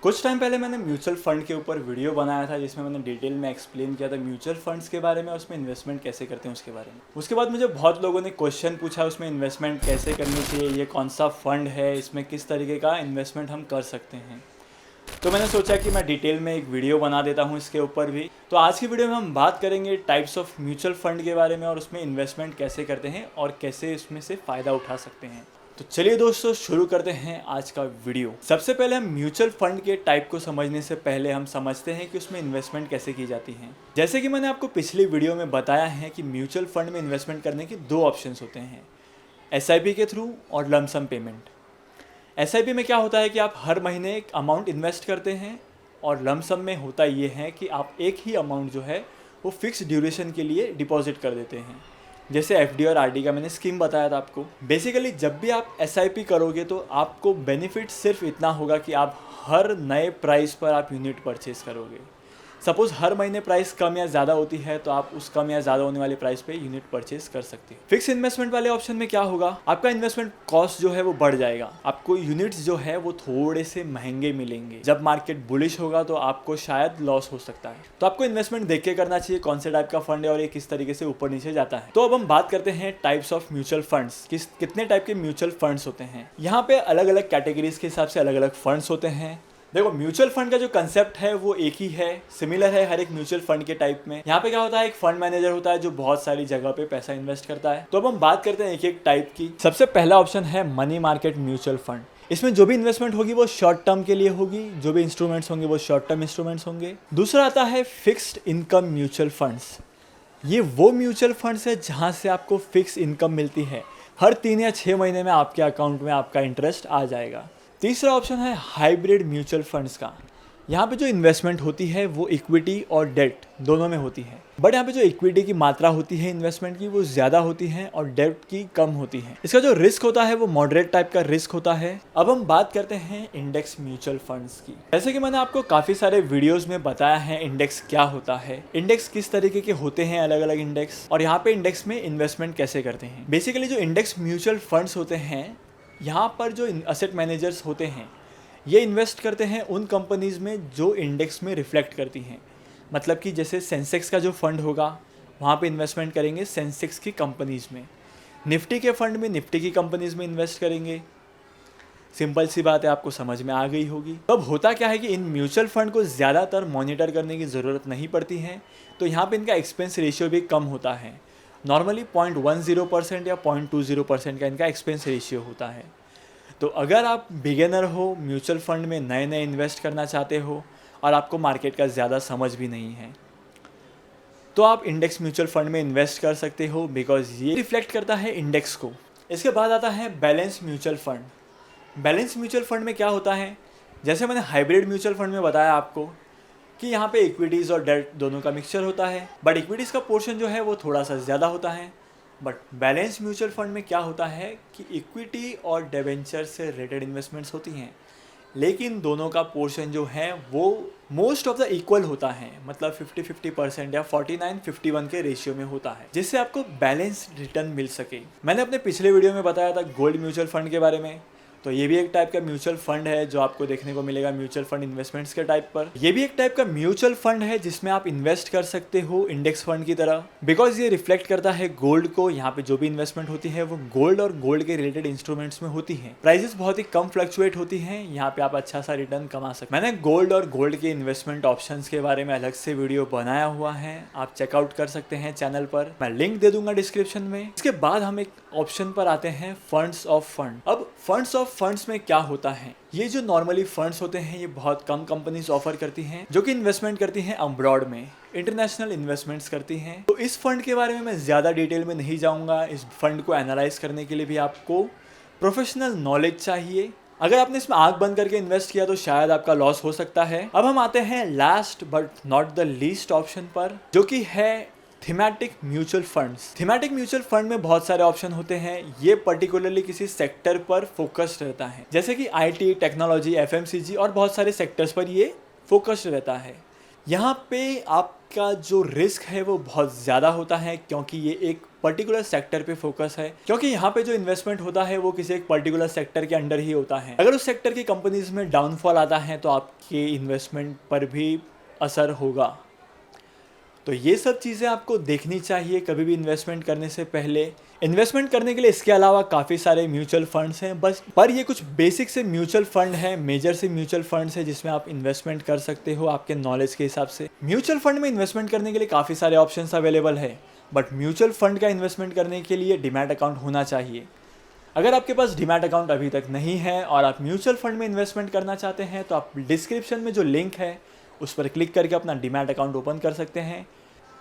कुछ टाइम पहले मैंने म्यूचुअल फंड के ऊपर वीडियो बनाया था जिसमें मैंने डिटेल में एक्सप्लेन किया था म्यूचुअल फंड्स के बारे में, उसमें इन्वेस्टमेंट कैसे करते हैं उसके बारे में। उसके बाद मुझे बहुत लोगों ने क्वेश्चन पूछा उसमें इन्वेस्टमेंट कैसे करनी चाहिए, ये कौन सा फंड है, इसमें किस तरीके का इन्वेस्टमेंट हम कर सकते हैं। तो मैंने सोचा कि मैं डिटेल में एक वीडियो बना देता हूँ इसके ऊपर भी। तो आज की वीडियो में हम बात करेंगे टाइप्स ऑफ म्यूचुअल फंड के बारे में और उसमें इन्वेस्टमेंट कैसे करते हैं और कैसे इसमें से फ़ायदा उठा सकते हैं। तो चलिए दोस्तों शुरू करते हैं आज का वीडियो। सबसे पहले हम म्यूचुअल फंड के टाइप को समझने से पहले हम समझते हैं कि उसमें इन्वेस्टमेंट कैसे की जाती है। जैसे कि मैंने आपको पिछली वीडियो में बताया है कि म्यूचुअल फंड में इन्वेस्टमेंट करने के दो ऑप्शंस होते हैं, एसआईपी के थ्रू और लमसम पेमेंट। एसआईपी में क्या होता है कि आप हर महीने एक अमाउंट इन्वेस्ट करते हैं और लमसम में होता ये है कि आप एक ही अमाउंट जो है वो फिक्स ड्यूरेशन के लिए डिपॉजिट कर देते हैं। जैसे एफडी और आरडी का मैंने स्कीम बताया था आपको। बेसिकली जब भी आप एसआईपी करोगे तो आपको बेनिफिट सिर्फ इतना होगा कि आप हर नए प्राइस पर आप यूनिट परचेज करोगे। सपोज हर महीने प्राइस कम या ज़्यादा होती है तो आप उस कम या ज़्यादा होने वाले प्राइस पे यूनिट परचेज कर सकते हैं। फिक्स इन्वेस्टमेंट वाले ऑप्शन में क्या होगा, आपका इन्वेस्टमेंट कॉस्ट जो है वो बढ़ जाएगा, आपको यूनिट्स जो है वो थोड़े से महंगे मिलेंगे। जब मार्केट बुलिश होगा तो आपको शायद लॉस हो सकता है। तो आपको इन्वेस्टमेंट देख के करना चाहिए कौन से टाइप का फंड है और ये किस तरीके से ऊपर नीचे जाता है। तो अब हम बात करते हैं टाइप्स ऑफ म्यूचुअल फंड्स, कितने टाइप के म्यूचुअल फंड्स होते हैं। यहाँ पे अलग अलग कैटेगरीज के हिसाब से अलग अलग फंड्स होते हैं। देखो म्यूचुअल फंड का जो कंसेप्ट है वो एक ही है, सिमिलर है हर एक म्यूचुअल फंड के टाइप में। यहाँ पे क्या होता है, एक फंड मैनेजर होता है जो बहुत सारी जगह पे पैसा इन्वेस्ट करता है। तो अब हम बात करते हैं एक एक टाइप की। सबसे पहला ऑप्शन है मनी मार्केट म्यूचुअल फंड। इसमें जो भी इन्वेस्टमेंट होगी वो शॉर्ट टर्म के लिए होगी, जो भी इंस्ट्रूमेंट्स होंगे वो शॉर्ट टर्म इंस्ट्रूमेंट्स होंगे। दूसरा आता है फिक्स्ड इनकम म्यूचुअल फंड्स। ये वो म्यूचुअल फंड्स है जहाँ से आपको फिक्स इनकम मिलती है, हर 3 या 6 महीने में आपके अकाउंट में आपका इंटरेस्ट आ जाएगा। तीसरा ऑप्शन है हाइब्रिड म्यूचुअल फंड्स का। यहाँ पे जो इन्वेस्टमेंट होती है वो इक्विटी और डेट दोनों में होती है, बट यहाँ पे जो इक्विटी की मात्रा होती है इन्वेस्टमेंट की वो ज़्यादा होती है और डेट की कम होती है। इसका जो रिस्क होता है वो मॉडरेट टाइप का रिस्क होता है। अब हम बात करते हैं इंडेक्स म्यूचुअल फंड्स की। जैसे कि मैंने आपको काफ़ी सारे वीडियोज़ में बताया है इंडेक्स क्या होता है, इंडेक्स किस तरीके के होते हैं, अलग अलग इंडेक्स, और यहाँ पे इंडेक्स में इन्वेस्टमेंट कैसे करते हैं। बेसिकली जो इंडेक्स म्यूचुअल फंड्स होते हैं, यहाँ पर जो असेट मैनेजर्स होते हैं ये इन्वेस्ट करते हैं उन कंपनीज़ में जो इंडेक्स में रिफ्लेक्ट करती हैं। मतलब कि जैसे सेंसेक्स का जो फंड होगा वहाँ पे इन्वेस्टमेंट करेंगे सेंसेक्स की कंपनीज़ में, निफ्टी के फंड में निफ्टी की कंपनीज़ में इन्वेस्ट करेंगे। सिंपल सी बात है, आपको समझ में आ गई होगी। अब होता क्या है कि इन म्यूचुअल फंड को ज़्यादातर मॉनिटर करने की ज़रूरत नहीं पड़ती है, तो यहाँ पे इनका एक्सपेंस रेशियो भी कम होता है। नॉर्मली 0.10% या 0.20% का इनका एक्सपेंस रेशियो होता है। तो अगर आप बिगिनर हो, म्यूचुअल फंड में नए नए इन्वेस्ट करना चाहते हो और आपको मार्केट का ज़्यादा समझ भी नहीं है, तो आप इंडेक्स म्यूचुअल फंड में इन्वेस्ट कर सकते हो, बिकॉज ये रिफ्लेक्ट करता है इंडेक्स को। इसके बाद आता है balance mutual fund. Balance mutual fund में क्या होता है, जैसे मैंने हाइब्रिड म्यूचुअल फंड में बताया आपको कि यहाँ पे इक्विटीज़ और डेट दोनों का मिक्सचर होता है, बट इक्विटीज़ का पोर्शन जो है वो थोड़ा सा ज़्यादा होता है। बट बैलेंस म्यूचुअल फंड में क्या होता है कि इक्विटी और डिबेंचर से रिलेटेड इन्वेस्टमेंट्स होती हैं, लेकिन दोनों का पोर्शन जो है वो मोस्ट ऑफ द इक्वल होता है, मतलब 50-50% या 49-51 के रेशियो में होता है, जिससे आपको बैलेंस रिटर्न मिल सके। मैंने अपने पिछले वीडियो में बताया था गोल्ड म्यूचुअल फंड के बारे में, तो ये भी एक टाइप का म्यूचुअल फंड है जो आपको देखने को मिलेगा म्यूचुअल फंड इन्वेस्टमेंट्स के टाइप पर। ये भी एक टाइप का म्यूचुअल फंड है जिसमें आप इन्वेस्ट कर सकते हो इंडेक्स फंड की तरह, बिकॉज ये रिफ्लेक्ट करता है गोल्ड को। यहाँ पे जो भी इन्वेस्टमेंट होती है वो गोल्ड और गोल्ड के रिलेटेड इंस्ट्रूमेंट्स में होती है। प्राइसेस बहुत ही कम फ्लक्चुएट होती हैं, यहाँ पे आप अच्छा सा रिटर्न कमा सकते हैं। मैंने गोल्ड और गोल्ड के इन्वेस्टमेंट ऑप्शंस के बारे में अलग से वीडियो बनाया हुआ है, आप चेकआउट कर सकते हैं चैनल पर, मैं लिंक दे दूंगा डिस्क्रिप्शन में। इसके बाद हम एक ऑप्शन पर आते हैं फंड्स ऑफ फंड। अब फंड्स ऑफ फंड्स में क्या होता है, ये जो नॉर्मली फंड्स होते हैं ये बहुत कम कंपनीज ऑफर करती हैं जो कि इन्वेस्टमेंट करती हैं अब्रॉड में, इंटरनेशनल इन्वेस्टमेंट्स करती हैं। तो इस फंड के बारे में मैं ज़्यादा डिटेल में नहीं जाऊंगा। इस फंड को एनालाइज करने के लिए भी आपको प्रोफेशनल नॉलेज चाहिए। अगर आपने इसमें आंख बंद करके इन्वेस्ट किया तो शायद आपका लॉस हो सकता है। अब हम आते हैं last but not the least option पर, जो कि है thematic mutual funds. Thematic mutual fund में बहुत सारे ऑप्शन होते हैं, ये पर्टिकुलरली किसी सेक्टर पर फोकस्ड रहता है, जैसे कि आईटी, टेक्नोलॉजी, एफएमसीजी और बहुत सारे सेक्टर्स पर ये फोकस्ड रहता है। यहाँ पे आपका जो रिस्क है वो बहुत ज़्यादा होता है, क्योंकि ये एक पर्टिकुलर सेक्टर पे फोकस है, क्योंकि यहाँ पे जो इन्वेस्टमेंट होता है वो किसी एक पर्टिकुलर सेक्टर के अंडर ही होता है। अगर उस सेक्टर की कंपनीज में डाउनफॉल आता है तो आपके इन्वेस्टमेंट पर भी असर होगा। तो ये सब चीज़ें आपको देखनी चाहिए कभी भी इन्वेस्टमेंट करने से पहले। इन्वेस्टमेंट करने के लिए इसके अलावा काफ़ी सारे म्यूचुअल फंड्स हैं, बस पर ये कुछ बेसिक से म्यूचुअल फंड हैं, मेजर से म्यूचुअल फंड्स हैं जिसमें आप इन्वेस्टमेंट कर सकते हो आपके नॉलेज के हिसाब से। म्यूचुअल फंड में इन्वेस्टमेंट करने के लिए काफ़ी सारे ऑप्शंस अवेलेबल है, बट म्यूचुअल फंड का इन्वेस्टमेंट करने के लिए डीमैट अकाउंट होना चाहिए। अगर आपके पास डीमैट अकाउंट अभी तक नहीं है और आप म्यूचुअल फंड में इन्वेस्टमेंट करना चाहते हैं तो आप डिस्क्रिप्शन में जो लिंक है उस पर क्लिक करके अपना डीमैट अकाउंट ओपन कर सकते हैं।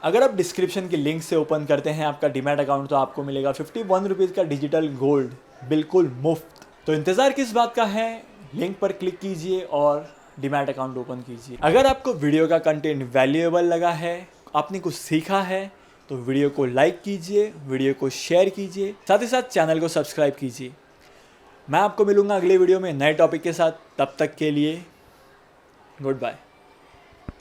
अगर आप डिस्क्रिप्शन की लिंक से ओपन करते हैं आपका डीमैट अकाउंट तो आपको मिलेगा 51 रुपीज़ का डिजिटल गोल्ड बिल्कुल मुफ्त। तो इंतज़ार किस बात का है, लिंक पर क्लिक कीजिए और डीमैट अकाउंट ओपन कीजिए। अगर आपको वीडियो का कंटेंट वैल्यूएबल लगा है, आपने कुछ सीखा है, तो वीडियो को लाइक कीजिए, वीडियो को शेयर कीजिए, साथ ही साथ चैनल को सब्सक्राइब कीजिए। मैं आपको मिलूंगा अगले वीडियो में नए टॉपिक के साथ, तब तक के लिए गुड बाय।